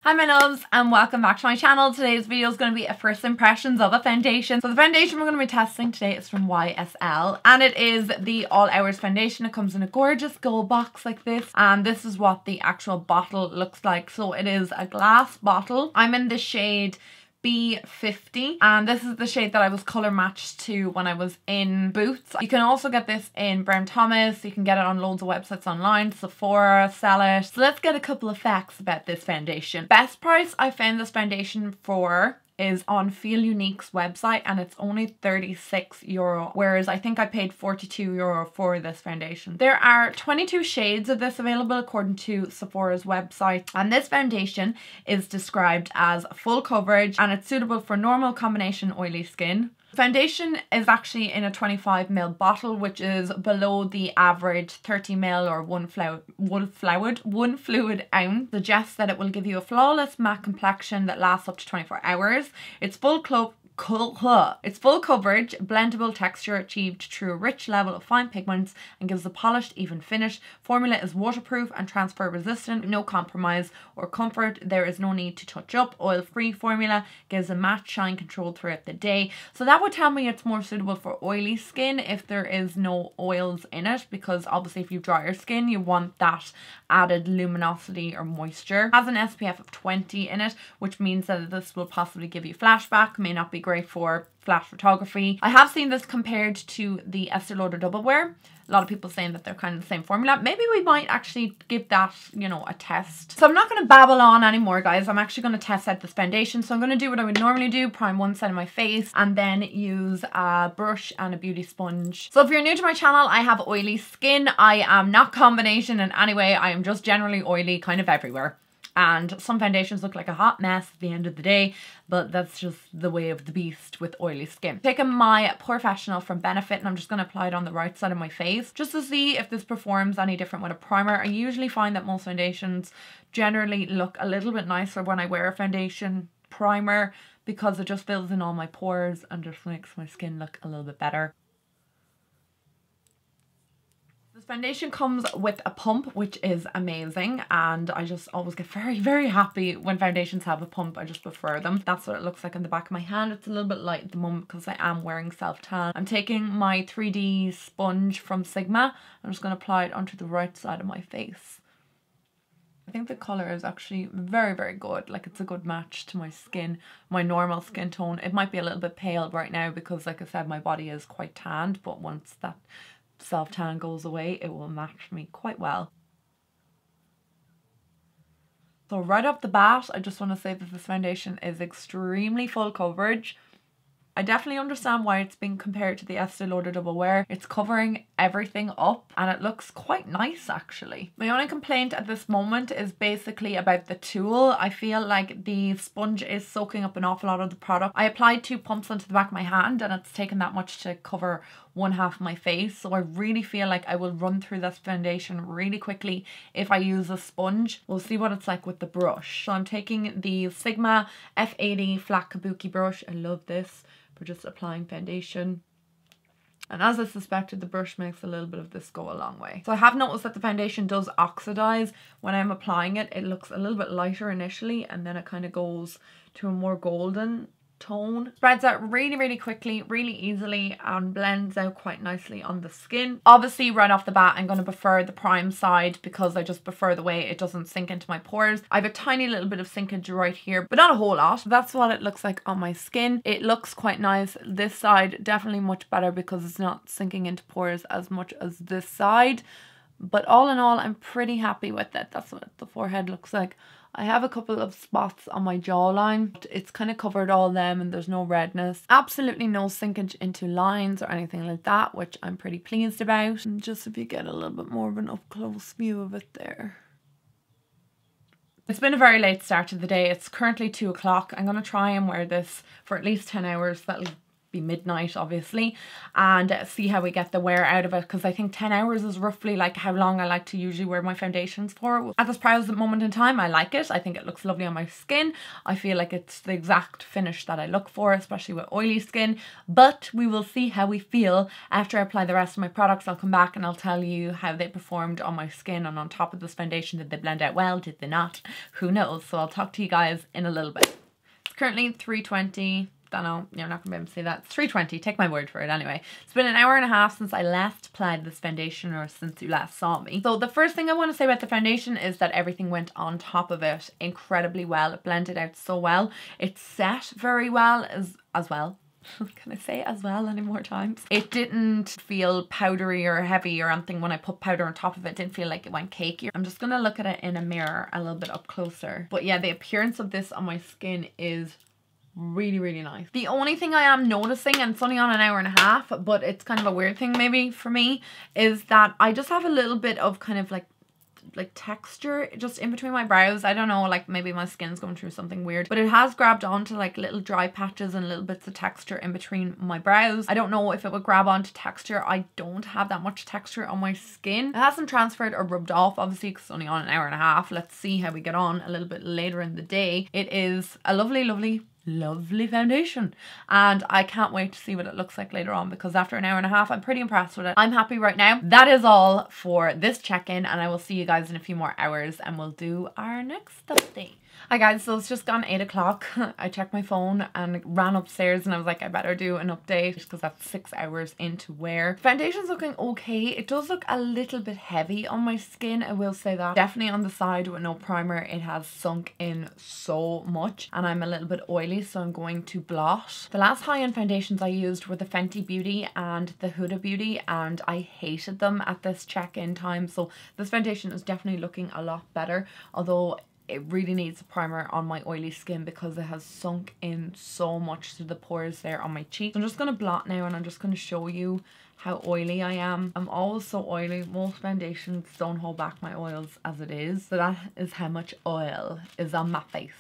Hi my loves and welcome back to my channel. Today's video is going to be a first impressions of a foundation. So the foundation we're going to be testing today is from YSL and it is the All Hours foundation. It comes in a gorgeous gold box like this and this is what the actual bottle looks like. So it is a glass bottle. I'm in the shade B50 and this is the shade that I was colour matched to when I was in Boots. You can also get this in Brown Thomas. You can get it on loads of websites online. Sephora sell it. So let's get a couple of facts about this foundation. Best price I found this foundation for is on Feel Unique's website and it's only €36, whereas I think I paid €42 for this foundation. There are 22 shades of this available according to Sephora's website, and this foundation is described as full coverage and it's suitable for normal combination oily skin. Foundation is actually in a 25ml bottle, which is below the average 30ml or one fluid ounce. Suggests that it will give you a flawless matte complexion that lasts up to 24 hours. It's full coverage, blendable texture achieved through a rich level of fine pigments and gives a polished, even finish. Formula is waterproof and transfer resistant, no compromise or comfort. There is no need to touch up. Oil-free formula gives a matte shine controlled throughout the day. So that would tell me it's more suitable for oily skin if there is no oils in it, because obviously if you have drier skin you want that added luminosity or moisture. It has an SPF of 20 in it, which means that this will possibly give you flashback. May not be great for flash photography. I have seen this compared to the Estee Lauder Double Wear. A lot of people saying that they're kind of the same formula. Maybe we might actually give that, you know, a test. So I'm not going to babble on anymore, guys. I'm actually going to test out this foundation. So I'm going to do what I would normally do, prime one side of my face and then use a brush and a beauty sponge. So if you're new to my channel, I have oily skin. I am not combination in any way. I am just generally oily kind of everywhere. And some foundations look like a hot mess at the end of the day, but that's just the way of the beast with oily skin. Taking my Professional from Benefit and I'm just going to apply it on the right side of my face just to see if this performs any different with a primer. I usually find that most foundations generally look a little bit nicer when I wear a foundation primer because it just fills in all my pores and just makes my skin look a little bit better. This foundation comes with a pump, which is amazing, and I just always get very happy when foundations have a pump. I just prefer them. That's what it looks like on the back of my hand. It's a little bit light at the moment because I am wearing self-tan. I'm taking my 3D sponge from Sigma. I'm just going to apply it onto the right side of my face. I think the colour is actually very good. Like, it's a good match to my skin, my normal skin tone. It might be a little bit pale right now because, like I said, my body is quite tanned, but once that self-tan goes away, it will match me quite well. So right off the bat, I just want to say that this foundation is extremely full coverage. I definitely understand why it's being compared to the Estee Lauder Double Wear. It's covering everything up and it looks quite nice actually. My only complaint at this moment is basically about the tool. I feel like the sponge is soaking up an awful lot of the product. I applied 2 pumps onto the back of my hand and it's taken that much to cover one half of my face. So I really feel like I will run through this foundation really quickly if I use a sponge. We'll see what it's like with the brush. So I'm taking the Sigma F80 flat kabuki brush. I love this for just applying foundation. And as I suspected, the brush makes a little bit of this go a long way. So I have noticed that the foundation does oxidize when I'm applying it. It looks a little bit lighter initially and then it kind of goes to a more golden tone. Spreads out really quickly, really easily, and blends out quite nicely on the skin. Obviously right off the bat I'm going to prefer the prime side because I just prefer the way it doesn't sink into my pores. I have a tiny little bit of sinkage right here, but not a whole lot. That's what it looks like on my skin. It looks quite nice. This side definitely much better because it's not sinking into pores as much as this side. But all in all, I'm pretty happy with it. That's what the forehead looks like. I have a couple of spots on my jawline, but it's kind of covered all them and there's no redness. Absolutely no sinkage into lines or anything like that, which I'm pretty pleased about. And just if you get a little bit more of an up close view of it there. It's been a very late start to the day. It's currently 2 o'clock. I'm going to try and wear this for at least 10 hours. That'll be midnight obviously, and see how we get the wear out of it, because I think 10 hours is roughly like how long I like to usually wear my foundations for. At this present moment in time, I like it. I think it looks lovely on my skin. I feel like it's the exact finish that I look for, especially with oily skin, but we will see how we feel after I apply the rest of my products. I'll come back and I'll tell you how they performed on my skin and on top of this foundation. Did they blend out well? Did they not? Who knows? So I'll talk to you guys in a little bit. It's currently 3:20. Don't know, you're not gonna be able to see that. It's 3:20, take my word for it anyway. It's been an hour and a half since I last applied this foundation, or since you last saw me. So the first thing I want to say about the foundation is that everything went on top of it incredibly well. It blended out so well. It set very well as well. Can I say as well any more times? It didn't feel powdery or heavy or anything when I put powder on top of it. It didn't feel like it went cakey. I'm just gonna look at it in a mirror a little bit up closer. But yeah, the appearance of this on my skin is really, really nice. The only thing I am noticing, and it's only on an hour and a half, but it's kind of a weird thing maybe for me, is that I just have a little bit of kind of like texture just in between my brows. I don't know, like maybe my skin's going through something weird, but it has grabbed onto like little dry patches and little bits of texture in between my brows. I don't know if it would grab onto texture. I don't have that much texture on my skin. It hasn't transferred or rubbed off, obviously, because it's only on an hour and a half. Let's see how we get on a little bit later in the day. It is a lovely, lovely, lovely foundation, and I can't wait to see what it looks like later on, because after an hour and a half I'm pretty impressed with it. I'm happy right now. That is all for this check-in, and I will see you guys in a few more hours and we'll do our next update. Hi guys, so it's just gone 8 o'clock. I checked my phone and ran upstairs and I was like, I better do an update because that's 6 hours into wear. Foundation's looking okay. It does look a little bit heavy on my skin, I will say that. Definitely on the side with no primer, it has sunk in so much, and I'm a little bit oily, so I'm going to blot. The last high-end foundations I used were the Fenty Beauty and the Huda Beauty, and I hated them at this check-in time, so this foundation is definitely looking a lot better, although it really needs a primer on my oily skin because it has sunk in so much to the pores there on my cheeks. I'm just going to blot now, and I'm just going to show you how oily I am. I'm always so oily. Most foundations don't hold back my oils as it is. So that is how much oil is on my face.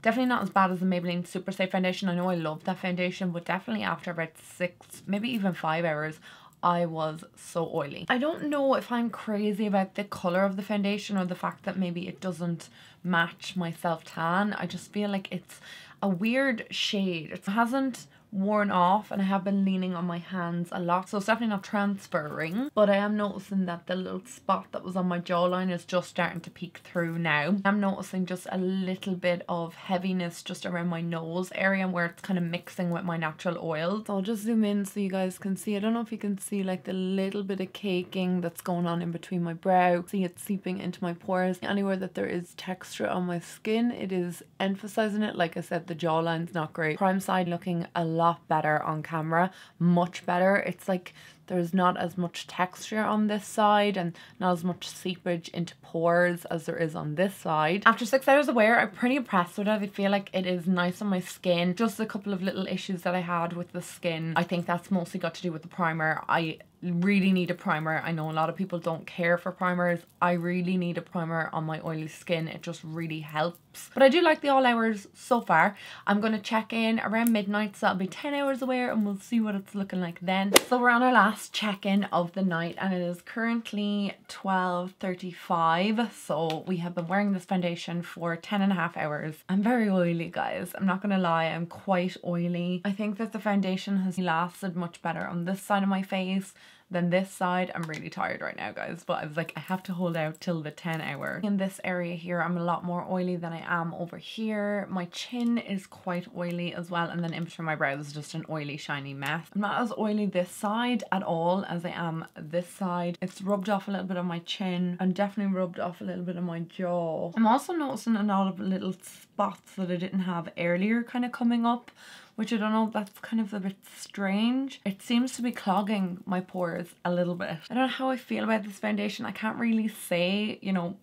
Definitely not as bad as the Maybelline Super Stay foundation. I know I love that foundation, but definitely after about 6, maybe even 5 hours, I was so oily. I don't know if I'm crazy about the colour of the foundation or the fact that maybe it doesn't match my self-tan. I just feel like it's a weird shade. It hasn't worn off, and I have been leaning on my hands a lot, so it's definitely not transferring, but I am noticing that the little spot that was on my jawline is just starting to peek through now. I'm noticing just a little bit of heaviness just around my nose area where it's kind of mixing with my natural oils. So I'll just zoom in so you guys can see. I don't know if you can see like the little bit of caking that's going on in between my brow. See it seeping into my pores. Anywhere that there is texture on my skin, it is emphasizing it. Like I said, the jawline's not great. Prime side looking a lot better on camera, much better. It's like there's not as much texture on this side and not as much seepage into pores as there is on this side. After 6 hours of wear, I'm pretty impressed with it. I feel like it is nice on my skin. Just a couple of little issues that I had with the skin. I think that's mostly got to do with the primer. I really need a primer. I know a lot of people don't care for primers. I really need a primer on my oily skin. It just really helps. But I do like the all hours so far. I'm going to check in around midnight, so that'll be 10 hours of wear, and we'll see what it's looking like then. So we're on our last check-in of the night, and it is currently 12:35. So we have been wearing this foundation for 10.5 hours. I'm very oily, guys. I'm not gonna lie, I'm quite oily. I think that the foundation has lasted much better on this side of my face than this side. I'm really tired right now, guys, but I was like, I have to hold out till the 10 hour. In this area here, I'm a lot more oily than I am over here. My chin is quite oily as well, and then in between my brows is just an oily, shiny mess. I'm not as oily this side at all as I am this side. It's rubbed off a little bit on my chin and definitely rubbed off a little bit on my jaw. I'm also noticing a lot of little spots that I didn't have earlier kind of coming up, which I don't know, that's kind of a bit strange. It seems to be clogging my pores a little bit. I don't know how I feel about this foundation. I can't really say, you know,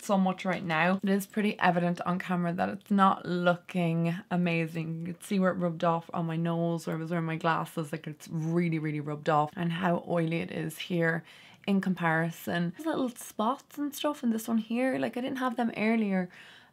so much right now. It is pretty evident on camera that it's not looking amazing. You can see where it rubbed off on my nose, where I was wearing my glasses, like it's really, really rubbed off, and how oily it is here in comparison. There's little spots and stuff in this one here, like I didn't have them earlier.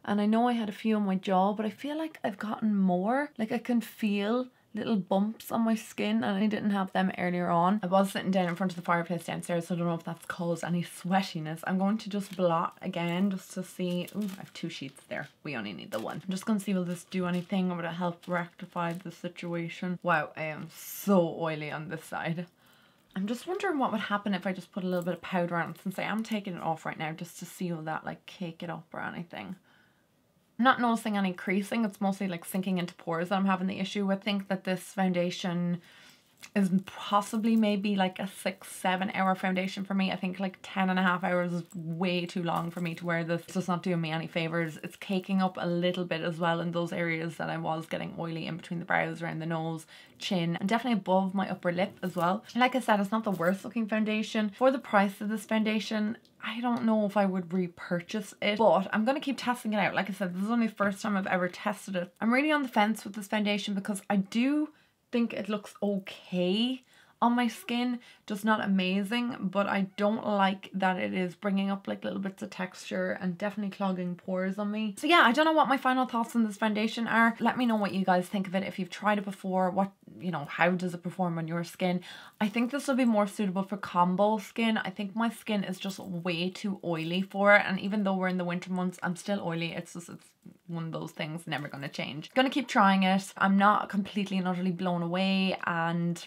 And I know I had a few on my jaw, but I feel like I've gotten more. Like I can feel little bumps on my skin, and I didn't have them earlier on. I was sitting down in front of the fireplace downstairs, so I don't know if that's caused any sweatiness. I'm going to just blot again just to see. Ooh, I have 2 sheets there. We only need the one. I'm just going to see, will this do anything, or will it help rectify the situation? Wow, I am so oily on this side. I'm just wondering what would happen if I just put a little bit of powder on, since I am taking it off right now, just to see will that like cake it up or anything. I'm not noticing any creasing. It's mostly like sinking into pores that I'm having the issue with. I think that this foundation is possibly maybe like a 6-7 hour foundation for me. I think like 10.5 hours is way too long for me to wear this. It's just not doing me any favors. It's caking up a little bit as well in those areas that I was getting oily, in between the brows, around the nose, chin, and definitely above my upper lip as well. Like I said, it's not the worst looking foundation. For the price of this foundation, I don't know if I would repurchase it, but I'm going to keep testing it out. Like I said, this is only the first time I've ever tested it. I'm really on the fence with this foundation because I do think it looks okay on my skin, just not amazing, but I don't like that it is bringing up like little bits of texture and definitely clogging pores on me. So yeah, I don't know what my final thoughts on this foundation are. Let me know what you guys think of it. If you've tried it before, what, you know, how does it perform on your skin? I think this will be more suitable for combo skin. I think my skin is just way too oily for it, and even though we're in the winter months, I'm still oily. It's one of those things, never going to change. Gonna keep trying it. I'm not completely and utterly blown away, and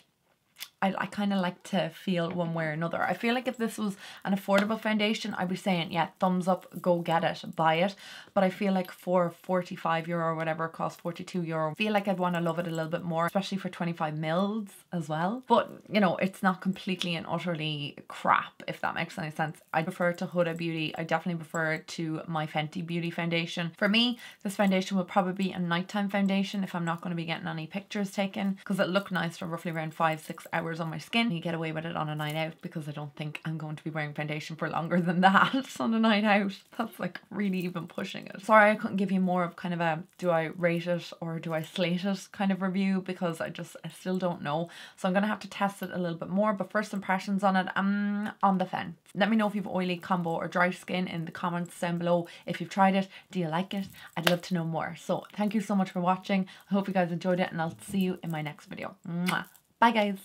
I kind of like to feel one way or another. I feel like if this was an affordable foundation, I'd be saying, yeah, thumbs up, go get it, buy it. But I feel like for 45 euro or whatever it costs, 42 euro, I feel like I'd want to love it a little bit more, especially for 25 mils as well. But, you know, it's not completely and utterly crap, if that makes any sense. I prefer it to Huda Beauty. I definitely prefer it to my Fenty Beauty foundation. For me, this foundation would probably be a nighttime foundation if I'm not going to be getting any pictures taken, because it looked nice for roughly around 5-6 hours on my skin. You get away with it on a night out, because I don't think I'm going to be wearing foundation for longer than that on a night out. That's like really even pushing it. Sorry I couldn't give you more of kind of a do I rate it or do I slate it kind of review, because I still don't know. So I'm gonna have to test it a little bit more, but first impressions on it, I'm on the fence. Let me know if you've oily, combo or dry skin in the comments down below. If you've tried it, do you like it? I'd love to know more. So thank you so much for watching. I hope you guys enjoyed it, and I'll see you in my next video. Mwah. Bye guys.